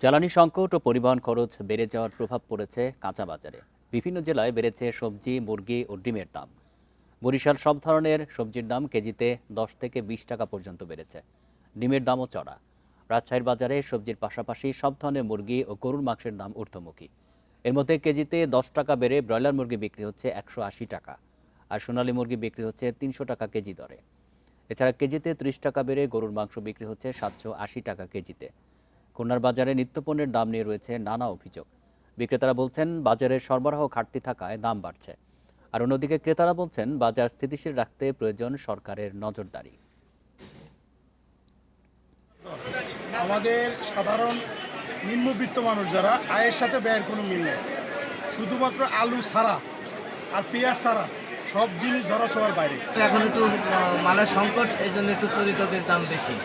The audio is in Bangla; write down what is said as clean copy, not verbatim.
জ্বালানি সংকট ও পরিবহন খরচ বেড়ে যাওয়ার প্রভাব পড়েছে কাঁচা বাজারে। বিভিন্ন জেলায় বেড়েছে সবজি, মুরগি ও ডিমের দাম। বরিশাল সব ধরনের সবজির দাম কেজিতে 10 থেকে 20 টাকা পর্যন্ত বেড়েছে। ডিমের দামও চড়া। রাজশাহীর বাজারে সবজির পাশাপাশি সব ধরনের মুরগি ও গরুর মাংসের দাম ঊর্ধ্বমুখী। এর মধ্যে কেজিতে 10 টাকা বেড়ে ব্রয়লার মুরগি বিক্রি হচ্ছে 180 টাকা, আর সোনালী মুরগি বিক্রি হচ্ছে 300 টাকা কেজি দরে। এছাড়া কেজিতে 30 টাকা বেড়ে গরুর মাংস বিক্রি হচ্ছে 780 টাকা কেজিতে। খুলনার বাজারে নিত্যপণ্যের দাম নিয়ে রয়েছে নানা অভিযোগ। বিক্রেতারা বলছেন বাজারে সরবরাহ ঘাটতি থাকায় দাম বাড়ছে, আর অন্যদিকে ক্রেতারা বলছেন বাজার স্থিতিশীল রাখতে প্রয়োজন সরকারের নজরদারি। আমাদের সাধারণ নিম্নবিত্ত মানুষ যারা, আয়ের সাথে ব্যয়ের কোনো মিল নেই। শুধুমাত্র আলু ছাড়া আর পেঁয়াজ ছাড়া সব জিনিস ধরা ছোঁয়ার বাইরে। এখন একটু মালের সংকট, এই জন্য একটু তরিতরকারির দাম বেশি।